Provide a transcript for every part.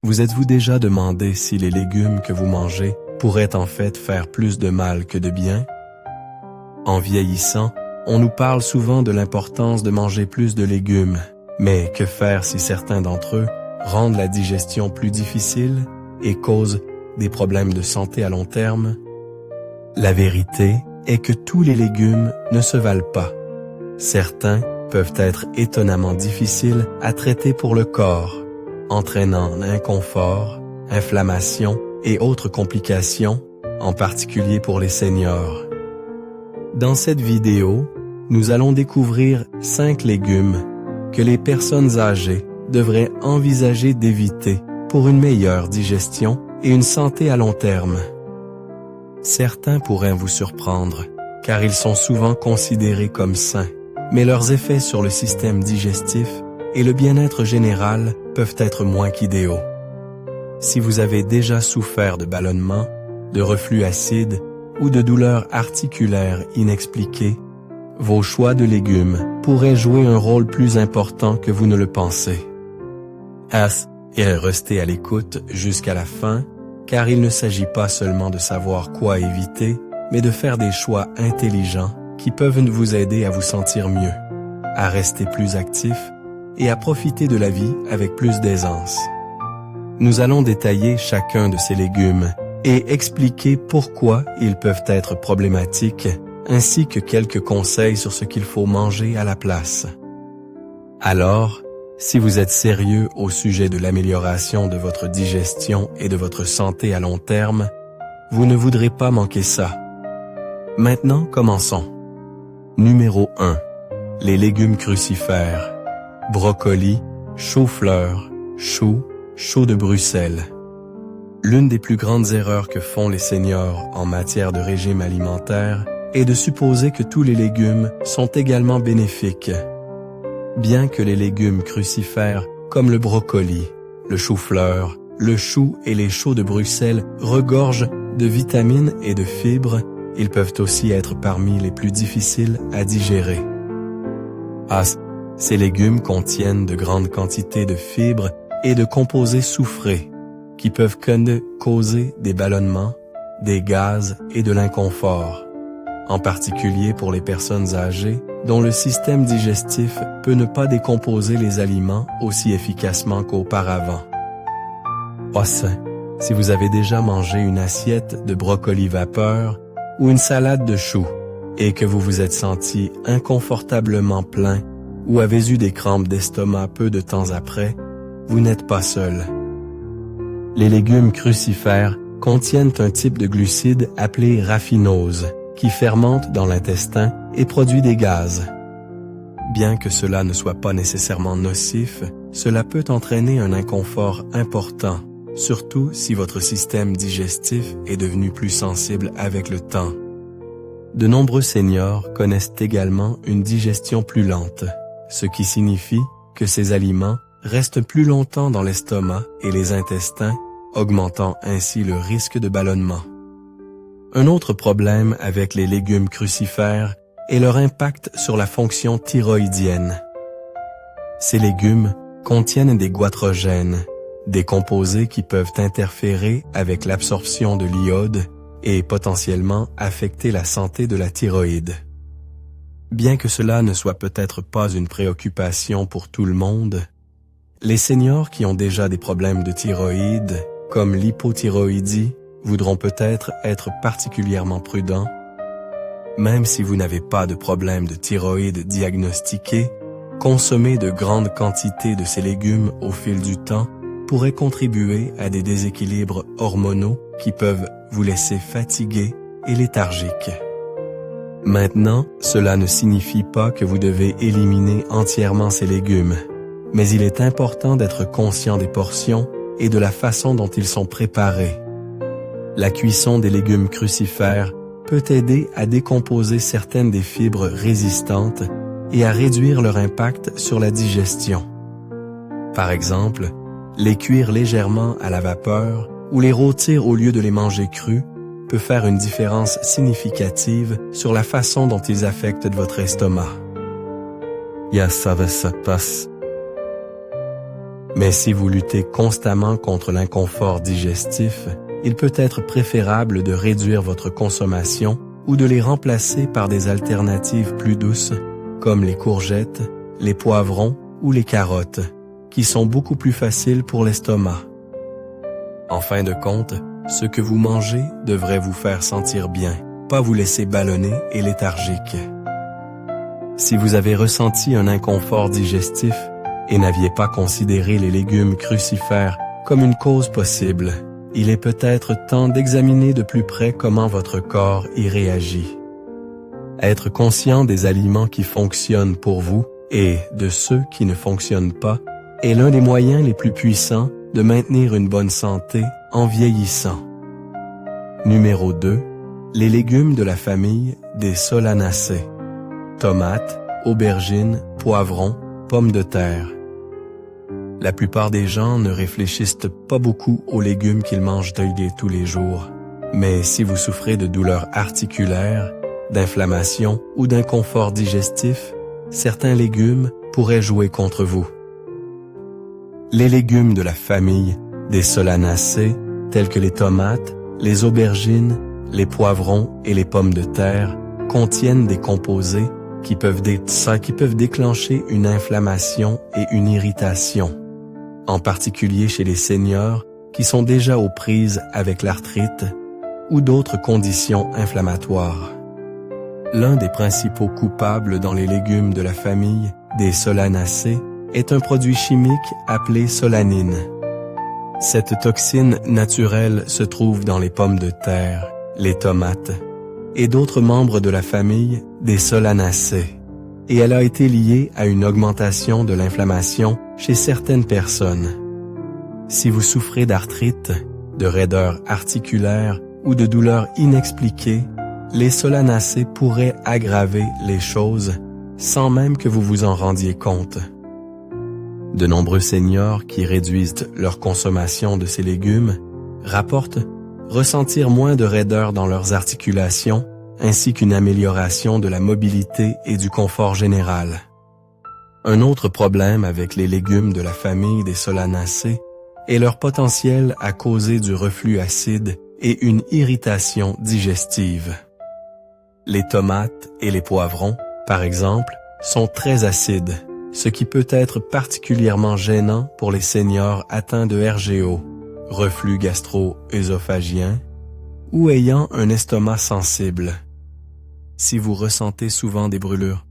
Vous êtes-vous déjà demandé si les légumes que vous mangez pourraient en fait faire plus de mal que de bien? En vieillissant, on nous parle souvent de l'importance de manger plus de légumes, mais que faire si certains d'entre eux rendent la digestion plus difficile et causent des problèmes de santé à long terme? La vérité est que tous les légumes ne se valent pas. Certains peuvent être étonnamment difficiles à traiter pour le corps, entraînant inconfort, inflammation et autres complications, en particulier pour les seniors. Dans cette vidéo, nous allons découvrir 5 légumes que les personnes âgées devraient envisager d'éviter pour une meilleure digestion et une santé à long terme. Certains pourraient vous surprendre, car ils sont souvent considérés comme sains, mais leurs effets sur le système digestif et le bien-être général peuvent être moins qu'idéaux. Si vous avez déjà souffert de ballonnements, de reflux acide ou de douleurs articulaires inexpliquées, vos choix de légumes pourraient jouer un rôle plus important que vous ne le pensez. Restez à l'écoute jusqu'à la fin, car il ne s'agit pas seulement de savoir quoi éviter, mais de faire des choix intelligents qui peuvent vous aider à vous sentir mieux, à rester plus actif et à profiter de la vie avec plus d'aisance. Nous allons détailler chacun de ces légumes et expliquer pourquoi ils peuvent être problématiques, ainsi que quelques conseils sur ce qu'il faut manger à la place. Alors, si vous êtes sérieux au sujet de l'amélioration de votre digestion et de votre santé à long terme, vous ne voudrez pas manquer ça. Maintenant, commençons. Numéro 1. Les légumes crucifères. Brocoli, chou-fleur, choux, choux de Bruxelles. L'une des plus grandes erreurs que font les seniors en matière de régime alimentaire est de supposer que tous les légumes sont également bénéfiques. Bien que les légumes crucifères comme le brocoli, le chou-fleur, le chou et les choux de Bruxelles regorgent de vitamines et de fibres, ils peuvent aussi être parmi les plus difficiles à digérer. Ces légumes contiennent de grandes quantités de fibres et de composés soufrés qui peuvent causer des ballonnements, des gaz et de l'inconfort, en particulier pour les personnes âgées dont le système digestif peut ne pas décomposer les aliments aussi efficacement qu'auparavant. Si vous avez déjà mangé une assiette de brocoli vapeur ou une salade de choux et que vous vous êtes senti inconfortablement plein ou avez eu des crampes d'estomac peu de temps après, vous n'êtes pas seul. Les légumes crucifères contiennent un type de glucide appelé raffinose qui fermente dans l'intestin et produit des gaz. Bien que cela ne soit pas nécessairement nocif, cela peut entraîner un inconfort important, surtout si votre système digestif est devenu plus sensible avec le temps. De nombreux seniors connaissent également une digestion plus lente, ce qui signifie que ces aliments restent plus longtemps dans l'estomac et les intestins, augmentant ainsi le risque de ballonnement. Un autre problème avec les légumes crucifères est leur impact sur la fonction thyroïdienne. Ces légumes contiennent des goitrogènes, des composés qui peuvent interférer avec l'absorption de l'iode et potentiellement affecter la santé de la thyroïde. Bien que cela ne soit peut-être pas une préoccupation pour tout le monde, les seniors qui ont déjà des problèmes de thyroïde, comme l'hypothyroïdie, voudront peut-être être particulièrement prudents. Même si vous n'avez pas de problème de thyroïde diagnostiqué, consommer de grandes quantités de ces légumes au fil du temps pourrait contribuer à des déséquilibres hormonaux qui peuvent vous laisser fatigué et léthargique. Maintenant, cela ne signifie pas que vous devez éliminer entièrement ces légumes, mais il est important d'être conscient des portions et de la façon dont ils sont préparés. La cuisson des légumes crucifères peut aider à décomposer certaines des fibres résistantes et à réduire leur impact sur la digestion. Par exemple, les cuire légèrement à la vapeur ou les rôtir au lieu de les manger crus peut faire une différence significative sur la façon dont ils affectent votre estomac. Mais si vous luttez constamment contre l'inconfort digestif, il peut être préférable de réduire votre consommation ou de les remplacer par des alternatives plus douces, comme les courgettes, les poivrons ou les carottes, qui sont beaucoup plus faciles pour l'estomac. En fin de compte, ce que vous mangez devrait vous faire sentir bien, pas vous laisser ballonner et léthargique. Si vous avez ressenti un inconfort digestif et n'aviez pas considéré les légumes crucifères comme une cause possible, il est peut-être temps d'examiner de plus près comment votre corps y réagit. Être conscient des aliments qui fonctionnent pour vous et de ceux qui ne fonctionnent pas est l'un des moyens les plus puissants de maintenir une bonne santé en vieillissant. Numéro 2. Les légumes de la famille des solanacées. Tomates, aubergines, poivrons, pommes de terre. La plupart des gens ne réfléchissent pas beaucoup aux légumes qu'ils mangent tous les jours. Mais si vous souffrez de douleurs articulaires, d'inflammation ou d'inconfort digestif, certains légumes pourraient jouer contre vous. Les légumes de la famille des solanacées, tels que les tomates, les aubergines, les poivrons et les pommes de terre, contiennent des composés qui peuvent déclencher une inflammation et une irritation, en particulier chez les seniors qui sont déjà aux prises avec l'arthrite ou d'autres conditions inflammatoires. L'un des principaux coupables dans les légumes de la famille des solanacées est un produit chimique appelé solanine. Cette toxine naturelle se trouve dans les pommes de terre, les tomates et d'autres membres de la famille des solanacées, et elle a été liée à une augmentation de l'inflammation chez certaines personnes. Si vous souffrez d'arthrite, de raideur articulaire ou de douleurs inexpliquées, les solanacées pourraient aggraver les choses sans même que vous vous en rendiez compte. De nombreux seniors qui réduisent leur consommation de ces légumes rapportent ressentir moins de raideur dans leurs articulations ainsi qu'une amélioration de la mobilité et du confort général. Un autre problème avec les légumes de la famille des solanacées est leur potentiel à causer du reflux acide et une irritation digestive. Les tomates et les poivrons, par exemple, sont très acides, ce qui peut être particulièrement gênant pour les seniors atteints de RGO, reflux gastro-œsophagien, ou ayant un estomac sensible. Si vous ressentez souvent des brûlures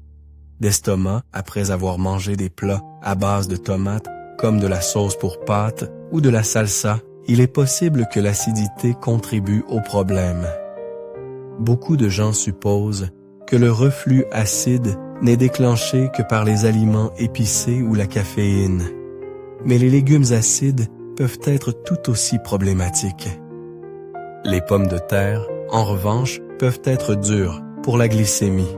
d'estomac après avoir mangé des plats à base de tomates comme de la sauce pour pâtes ou de la salsa, il est possible que l'acidité contribue au problème. Beaucoup de gens supposent que le reflux acide n'est déclenché que par les aliments épicés ou la caféine. Mais les légumes acides peuvent être tout aussi problématiques. Les pommes de terre, en revanche, peuvent être dures pour la glycémie.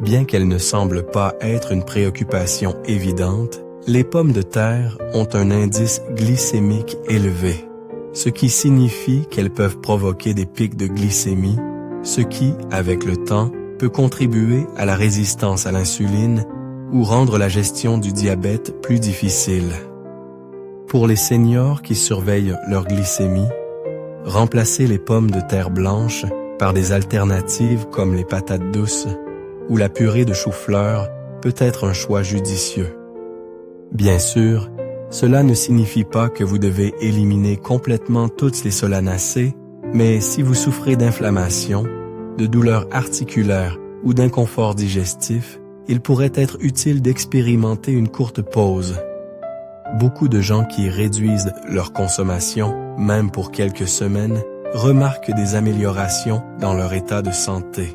Bien qu'elles ne semblent pas être une préoccupation évidente, les pommes de terre ont un indice glycémique élevé, ce qui signifie qu'elles peuvent provoquer des pics de glycémie, ce qui, avec le temps, peut contribuer à la résistance à l'insuline ou rendre la gestion du diabète plus difficile. Pour les seniors qui surveillent leur glycémie, remplacer les pommes de terre blanches par des alternatives comme les patates douces ou la purée de chou-fleur peut être un choix judicieux. Bien sûr, cela ne signifie pas que vous devez éliminer complètement toutes les solanacées, mais si vous souffrez d'inflammation, de douleurs articulaires ou d'inconfort digestif, il pourrait être utile d'expérimenter une courte pause. Beaucoup de gens qui réduisent leur consommation, même pour quelques semaines, remarquent des améliorations dans leur état de santé.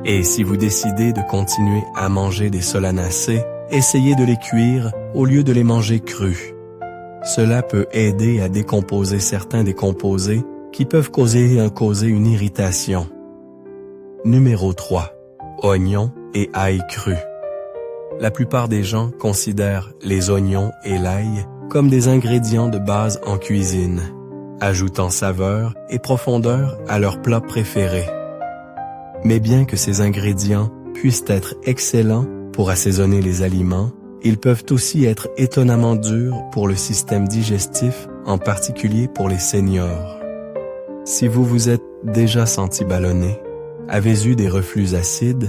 Et si vous décidez de continuer à manger des solanacées, essayez de les cuire au lieu de les manger crus. Cela peut aider à décomposer certains des composés qui peuvent causer une irritation. Numéro 3. Oignons et ail cru. La plupart des gens considèrent les oignons et l'ail comme des ingrédients de base en cuisine, ajoutant saveur et profondeur à leurs plats préférés. Mais bien que ces ingrédients puissent être excellents pour assaisonner les aliments, Ils peuvent aussi être étonnamment durs pour le système digestif, en particulier pour les seniors. Si vous vous êtes déjà senti ballonné, avez eu des reflux acides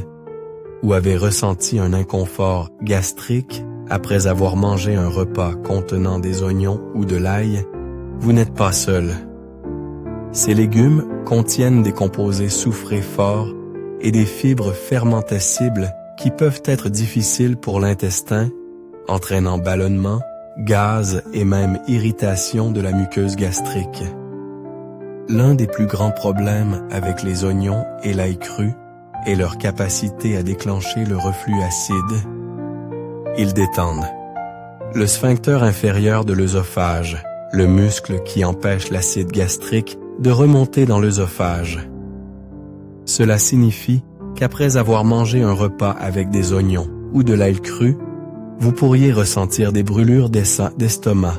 ou avez ressenti un inconfort gastrique après avoir mangé un repas contenant des oignons ou de l'ail, vous n'êtes pas seul. Ces légumes contiennent des composés soufrés forts et des fibres fermentescibles qui peuvent être difficiles pour l'intestin, entraînant ballonnement, gaz et même irritation de la muqueuse gastrique. L'un des plus grands problèmes avec les oignons et l'ail cru est leur capacité à déclencher le reflux acide. Ils détendent le sphincter inférieur de l'œsophage, le muscle qui empêche l'acide gastrique de remonter dans l'œsophage. Cela signifie qu'après avoir mangé un repas avec des oignons ou de l'ail cru, vous pourriez ressentir des brûlures d'estomac,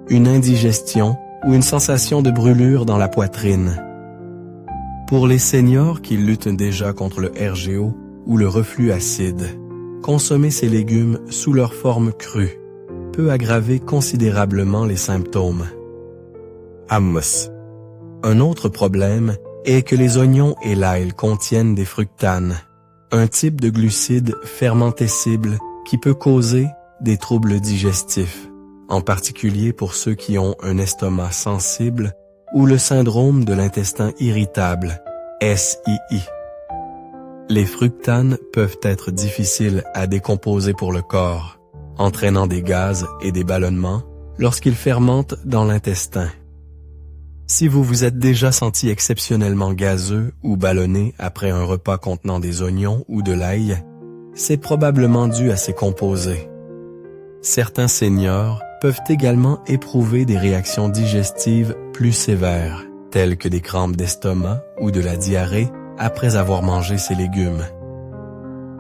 une indigestion ou une sensation de brûlure dans la poitrine. Pour les seniors qui luttent déjà contre le RGO ou le reflux acide, consommer ces légumes sous leur forme crue peut aggraver considérablement les symptômes. Hummus. Un autre problème est que les oignons et l'ail contiennent des fructanes, un type de glucide fermentescible qui peut causer des troubles digestifs, en particulier pour ceux qui ont un estomac sensible ou le syndrome de l'intestin irritable, SII. Les fructanes peuvent être difficiles à décomposer pour le corps, entraînant des gaz et des ballonnements lorsqu'ils fermentent dans l'intestin. Si vous vous êtes déjà senti exceptionnellement gazeux ou ballonné après un repas contenant des oignons ou de l'ail, c'est probablement dû à ces composés. Certains seniors peuvent également éprouver des réactions digestives plus sévères, telles que des crampes d'estomac ou de la diarrhée après avoir mangé ces légumes.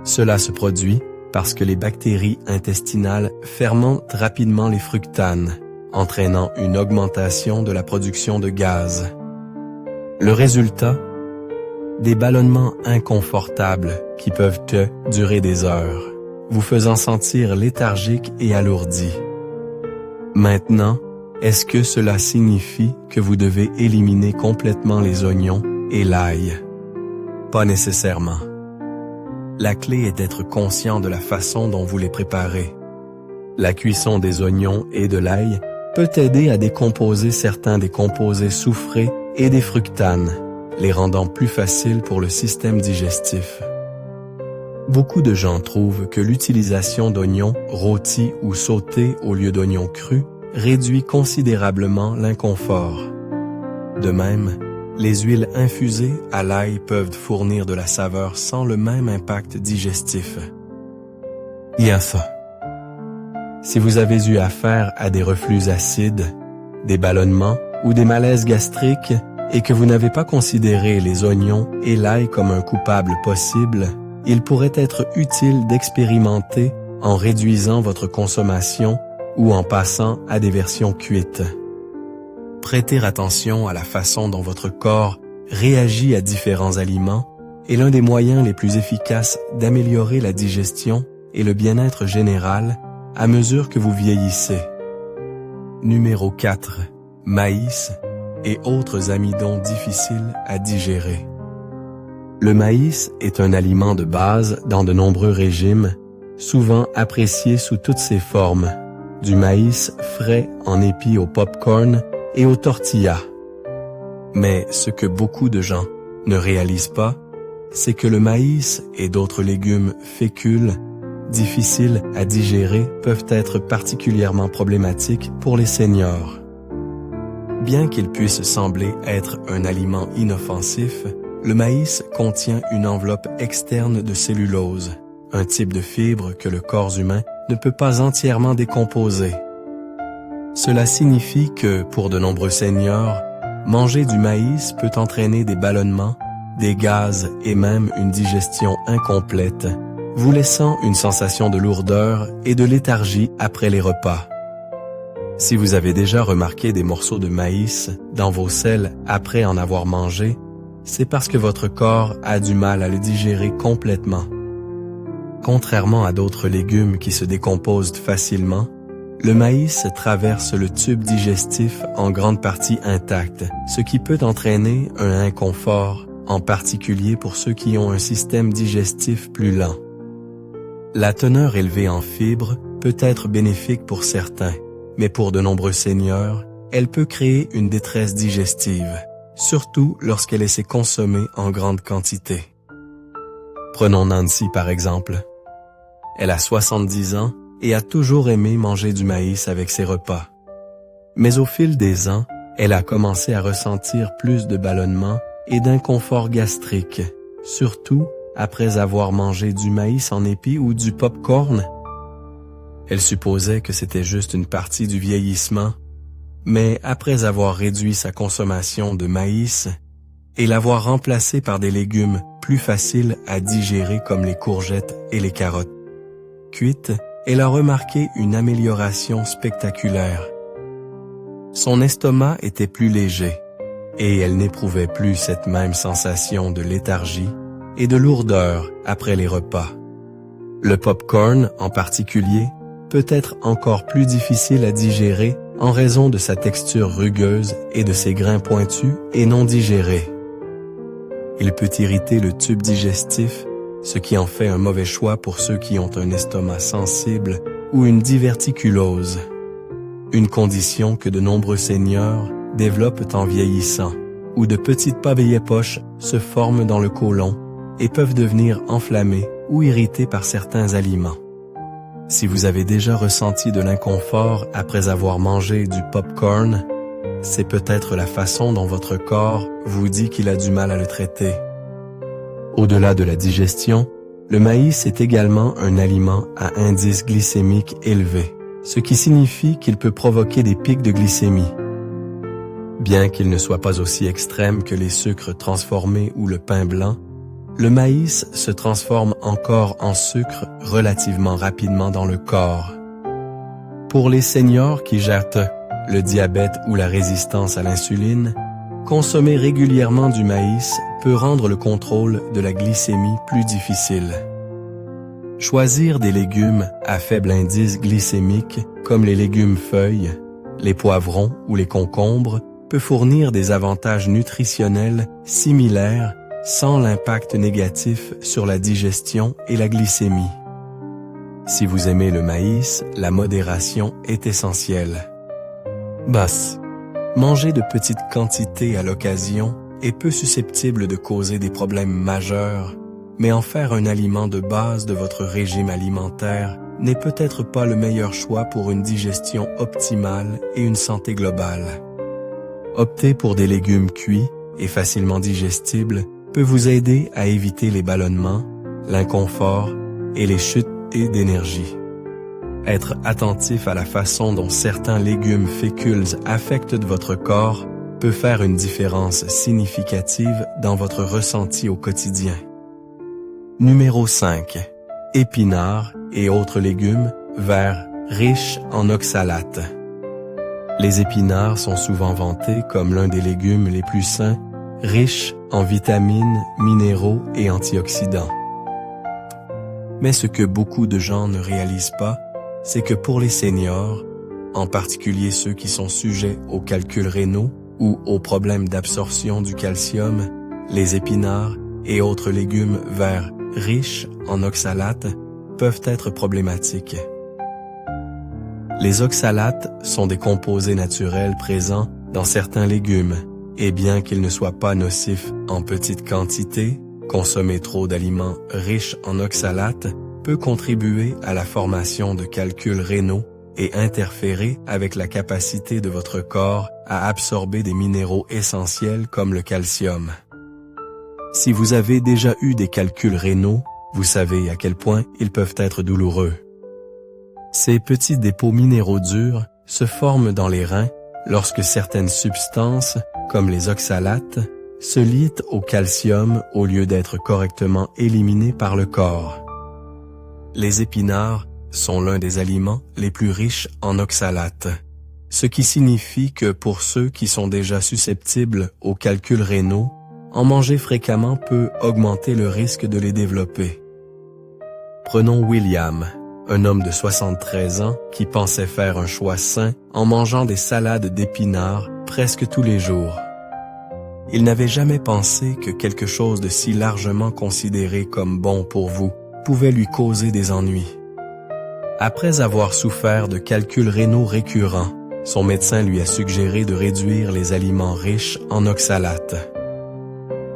Cela se produit parce que les bactéries intestinales fermentent rapidement les fructanes, entraînant une augmentation de la production de gaz. Le résultat? Des ballonnements inconfortables qui peuvent durer des heures, vous faisant sentir léthargique et alourdi. Maintenant, est-ce que cela signifie que vous devez éliminer complètement les oignons et l'ail? Pas nécessairement. La clé est d'être conscient de la façon dont vous les préparez. La cuisson des oignons et de l'ail peut aider à décomposer certains des composés soufrés et des fructanes, les rendant plus faciles pour le système digestif. Beaucoup de gens trouvent que l'utilisation d'oignons rôtis ou sautés au lieu d'oignons crus réduit considérablement l'inconfort. De même, les huiles infusées à l'ail peuvent fournir de la saveur sans le même impact digestif. IAFA. Si vous avez eu affaire à des reflux acides, des ballonnements ou des malaises gastriques et que vous n'avez pas considéré les oignons et l'ail comme un coupable possible, il pourrait être utile d'expérimenter en réduisant votre consommation ou en passant à des versions cuites. Prêter attention à la façon dont votre corps réagit à différents aliments est l'un des moyens les plus efficaces d'améliorer la digestion et le bien-être général à mesure que vous vieillissez. Numéro 4. Maïs et autres amidons difficiles à digérer. Le maïs est un aliment de base dans de nombreux régimes, souvent apprécié sous toutes ses formes, du maïs frais en épi au popcorn et aux tortillas. Mais ce que beaucoup de gens ne réalisent pas, c'est que le maïs et d'autres légumes fécules, difficiles à digérer, peuvent être particulièrement problématiques pour les seniors. Bien qu'il puisse sembler être un aliment inoffensif, le maïs contient une enveloppe externe de cellulose, un type de fibre que le corps humain ne peut pas entièrement décomposer. Cela signifie que, pour de nombreux seniors, manger du maïs peut entraîner des ballonnements, des gaz et même une digestion incomplète, vous laissant une sensation de lourdeur et de léthargie après les repas. Si vous avez déjà remarqué des morceaux de maïs dans vos selles après en avoir mangé, c'est parce que votre corps a du mal à le digérer complètement. Contrairement à d'autres légumes qui se décomposent facilement, le maïs traverse le tube digestif en grande partie intact, ce qui peut entraîner un inconfort, en particulier pour ceux qui ont un système digestif plus lent. La teneur élevée en fibres peut être bénéfique pour certains, mais pour de nombreux seniors, elle peut créer une détresse digestive, surtout lorsqu'elle essaie consommée en grande quantité. Prenons Nancy par exemple. Elle a 70 ans et a toujours aimé manger du maïs avec ses repas. Mais au fil des ans, elle a commencé à ressentir plus de ballonnements et d'inconfort gastrique, surtout après avoir mangé du maïs en épis ou du pop-corn. Elle supposait que c'était juste une partie du vieillissement, mais après avoir réduit sa consommation de maïs et l'avoir remplacé par des légumes plus faciles à digérer comme les courgettes et les carottes cuites, elle a remarqué une amélioration spectaculaire. Son estomac était plus léger et elle n'éprouvait plus cette même sensation de léthargie et de lourdeur après les repas. Le pop-corn, en particulier, peut être encore plus difficile à digérer en raison de sa texture rugueuse et de ses grains pointus et non digérés. Il peut irriter le tube digestif, ce qui en fait un mauvais choix pour ceux qui ont un estomac sensible ou une diverticulose, une condition que de nombreux seniors développent en vieillissant, où de petites pabilles-poches se forment dans le côlon et peuvent devenir enflammées ou irritées par certains aliments. Si vous avez déjà ressenti de l'inconfort après avoir mangé du pop-corn, c'est peut-être la façon dont votre corps vous dit qu'il a du mal à le traiter. Au-delà de la digestion, le maïs est également un aliment à indice glycémique élevé, ce qui signifie qu'il peut provoquer des pics de glycémie. Bien qu'il ne soit pas aussi extrême que les sucres transformés ou le pain blanc, le maïs se transforme encore en sucre relativement rapidement dans le corps. Pour les seniors qui gèrent le diabète ou la résistance à l'insuline, consommer régulièrement du maïs peut rendre le contrôle de la glycémie plus difficile. Choisir des légumes à faible indice glycémique, comme les légumes feuilles, les poivrons ou les concombres, peut fournir des avantages nutritionnels similaires sans l'impact négatif sur la digestion et la glycémie. Si vous aimez le maïs, la modération est essentielle. Basse. Manger de petites quantités à l'occasion est peu susceptible de causer des problèmes majeurs, mais en faire un aliment de base de votre régime alimentaire n'est peut-être pas le meilleur choix pour une digestion optimale et une santé globale. Opter pour des légumes cuits et facilement digestibles peut vous aider à éviter les ballonnements, l'inconfort et les chutes d'énergie. Être attentif à la façon dont certains légumes fécules affectent votre corps peut faire une différence significative dans votre ressenti au quotidien. Numéro 5. Épinards et autres légumes verts riches en oxalates. Les épinards sont souvent vantés comme l'un des légumes les plus sains, riches en vitamines, minéraux et antioxydants. Mais ce que beaucoup de gens ne réalisent pas, c'est que pour les seniors, en particulier ceux qui sont sujets aux calculs rénaux ou aux problèmes d'absorption du calcium, les épinards et autres légumes verts riches en oxalates peuvent être problématiques. Les oxalates sont des composés naturels présents dans certains légumes, et bien qu'ils ne soient pas nocifs en petite quantité, consommer trop d'aliments riches en oxalates peut contribuer à la formation de calculs rénaux et interférer avec la capacité de votre corps à absorber des minéraux essentiels comme le calcium. Si vous avez déjà eu des calculs rénaux, vous savez à quel point ils peuvent être douloureux. Ces petits dépôts minéraux durs se forment dans les reins lorsque certaines substances, comme les oxalates, se lient au calcium au lieu d'être correctement éliminées par le corps. Les épinards sont l'un des aliments les plus riches en oxalates, ce qui signifie que pour ceux qui sont déjà susceptibles aux calculs rénaux, en manger fréquemment peut augmenter le risque de les développer. Prenons William, un homme de 73 ans qui pensait faire un choix sain en mangeant des salades d'épinards presque tous les jours. Il n'avait jamais pensé que quelque chose de si largement considéré comme bon pour vous pouvait lui causer des ennuis. Après avoir souffert de calculs rénaux récurrents, son médecin lui a suggéré de réduire les aliments riches en oxalates.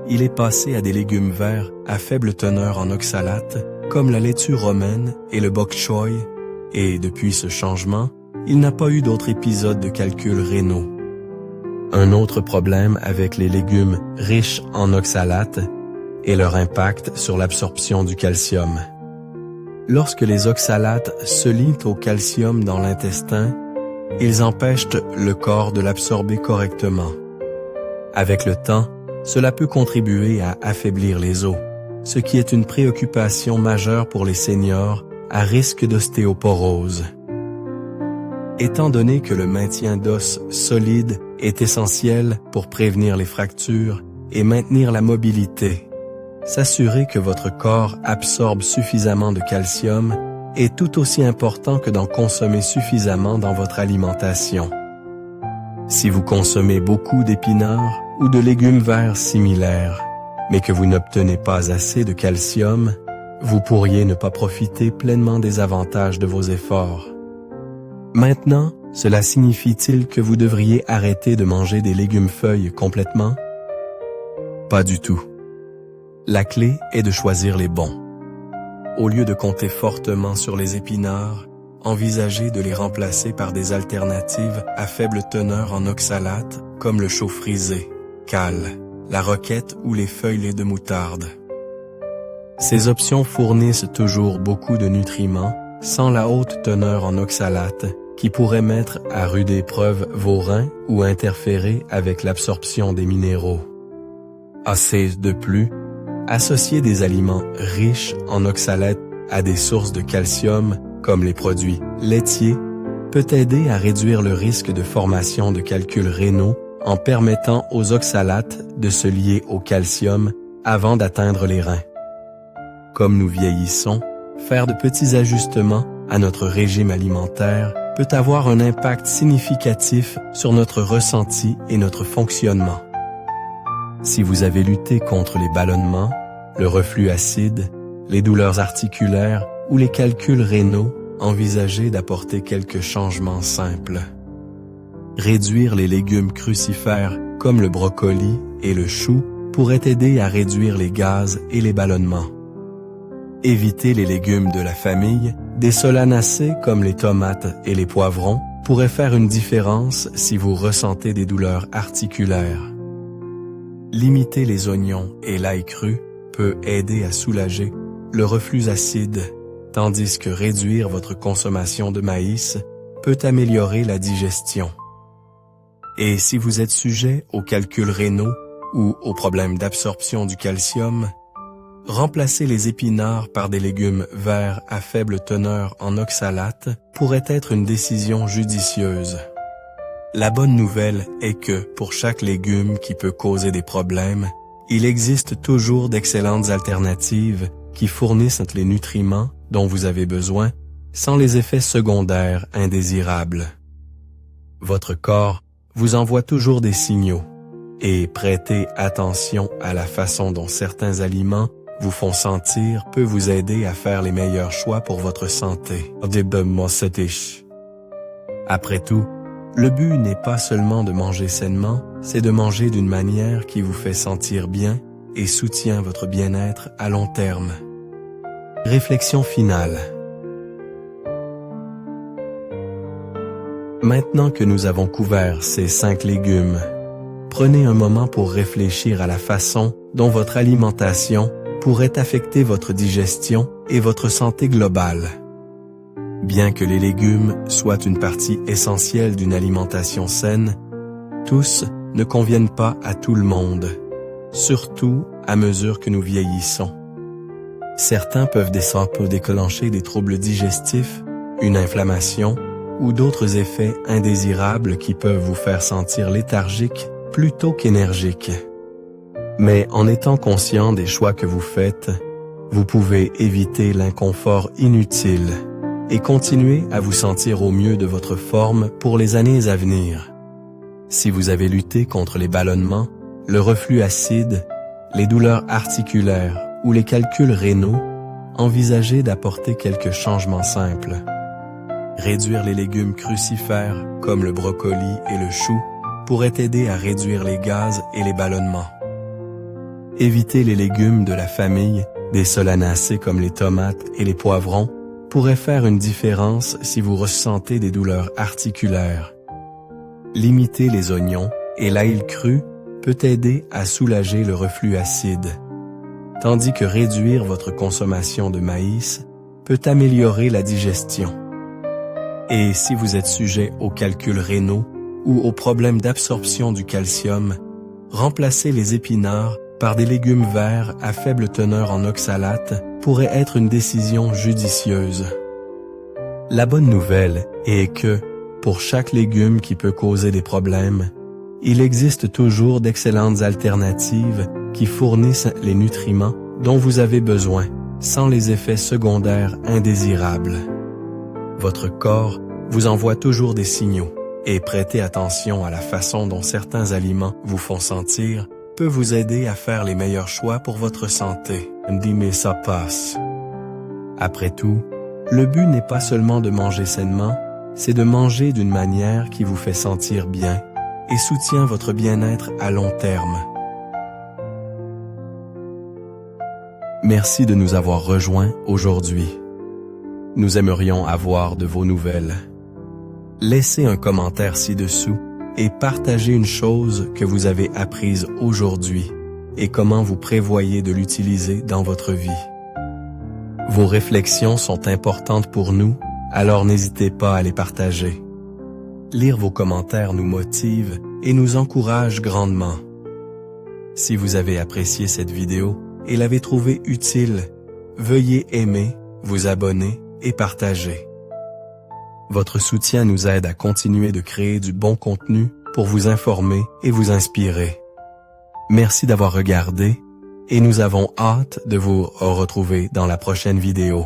Il est passé à des légumes verts à faible teneur en oxalates, comme la laitue romaine et le bok choy, et depuis ce changement, il n'a pas eu d'autres épisodes de calculs rénaux. Un autre problème avec les légumes riches en oxalates est leur impact sur l'absorption du calcium. Lorsque les oxalates se lient au calcium dans l'intestin, ils empêchent le corps de l'absorber correctement. Avec le temps, cela peut contribuer à affaiblir les os, ce qui est une préoccupation majeure pour les seniors à risque d'ostéoporose. Étant donné que le maintien d'os solides est essentiel pour prévenir les fractures et maintenir la mobilité, s'assurer que votre corps absorbe suffisamment de calcium est tout aussi important que d'en consommer suffisamment dans votre alimentation. Si vous consommez beaucoup d'épinards ou de légumes verts similaires, mais que vous n'obtenez pas assez de calcium, vous pourriez ne pas profiter pleinement des avantages de vos efforts. Maintenant, cela signifie-t-il que vous devriez arrêter de manger des légumes-feuilles complètement? Pas du tout. La clé est de choisir les bons. Au lieu de compter fortement sur les épinards, envisagez de les remplacer par des alternatives à faible teneur en oxalates comme le chou frisé, cale, la roquette ou les feuilles de moutarde. Ces options fournissent toujours beaucoup de nutriments sans la haute teneur en oxalates qui pourrait mettre à rude épreuve vos reins ou interférer avec l'absorption des minéraux. De plus, associer des aliments riches en oxalates à des sources de calcium, comme les produits laitiers, peut aider à réduire le risque de formation de calculs rénaux en permettant aux oxalates de se lier au calcium avant d'atteindre les reins. Comme nous vieillissons, faire de petits ajustements à notre régime alimentaire peut avoir un impact significatif sur notre ressenti et notre fonctionnement. Si vous avez lutté contre les ballonnements, le reflux acide, les douleurs articulaires ou les calculs rénaux, envisagez d'apporter quelques changements simples. Réduire les légumes crucifères comme le brocoli et le chou pourrait aider à réduire les gaz et les ballonnements. Éviter les légumes de la famille, des solanacées comme les tomates et les poivrons pourraient faire une différence si vous ressentez des douleurs articulaires. Limiter les oignons et l'ail cru peut aider à soulager le reflux acide, tandis que réduire votre consommation de maïs peut améliorer la digestion. Et si vous êtes sujet aux calculs rénaux ou aux problèmes d'absorption du calcium, remplacer les épinards par des légumes verts à faible teneur en oxalates pourrait être une décision judicieuse. La bonne nouvelle est que, pour chaque légume qui peut causer des problèmes, il existe toujours d'excellentes alternatives qui fournissent les nutriments dont vous avez besoin sans les effets secondaires indésirables. Votre corps vous envoie toujours des signaux et prêter attention à la façon dont certains aliments vous font sentir peut vous aider à faire les meilleurs choix pour votre santé. Après tout, le but n'est pas seulement de manger sainement, c'est de manger d'une manière qui vous fait sentir bien et soutient votre bien-être à long terme. Réflexion finale. Maintenant que nous avons couvert ces 5 légumes, prenez un moment pour réfléchir à la façon dont votre alimentation pourrait affecter votre digestion et votre santé globale. Bien que les légumes soient une partie essentielle d'une alimentation saine, tous ne conviennent pas à tout le monde, surtout à mesure que nous vieillissons. Certains peuvent déclencher des troubles digestifs, une inflammation ou d'autres effets indésirables qui peuvent vous faire sentir léthargique plutôt qu'énergique. Mais en étant conscient des choix que vous faites, vous pouvez éviter l'inconfort inutile et continuer à vous sentir au mieux de votre forme pour les années à venir. Si vous avez lutté contre les ballonnements, le reflux acide, les douleurs articulaires ou les calculs rénaux, envisagez d'apporter quelques changements simples. Réduire les légumes crucifères comme le brocoli et le chou pourrait aider à réduire les gaz et les ballonnements. Éviter les légumes de la famille, des solanacées comme les tomates et les poivrons, pourrait faire une différence si vous ressentez des douleurs articulaires. Limiter les oignons et l'ail cru peut aider à soulager le reflux acide, tandis que réduire votre consommation de maïs peut améliorer la digestion. Et si vous êtes sujet aux calculs rénaux ou aux problèmes d'absorption du calcium, remplacez les épinards par des légumes verts à faible teneur en oxalate pourrait être une décision judicieuse. La bonne nouvelle est que, pour chaque légume qui peut causer des problèmes, il existe toujours d'excellentes alternatives qui fournissent les nutriments dont vous avez besoin, sans les effets secondaires indésirables. Votre corps vous envoie toujours des signaux, et prêter attention à la façon dont certains aliments vous font sentir peut vous aider à faire les meilleurs choix pour votre santé. Mais ça passe. Après tout, le but n'est pas seulement de manger sainement, c'est de manger d'une manière qui vous fait sentir bien et soutient votre bien-être à long terme. Merci de nous avoir rejoints aujourd'hui. Nous aimerions avoir de vos nouvelles. Laissez un commentaire ci-dessous et partagez une chose que vous avez apprise aujourd'hui et comment vous prévoyez de l'utiliser dans votre vie. Vos réflexions sont importantes pour nous, alors n'hésitez pas à les partager. Lire vos commentaires nous motive et nous encourage grandement. Si vous avez apprécié cette vidéo et l'avez trouvée utile, veuillez aimer, vous abonner et partager. Votre soutien nous aide à continuer de créer du bon contenu pour vous informer et vous inspirer. Merci d'avoir regardé et nous avons hâte de vous retrouver dans la prochaine vidéo.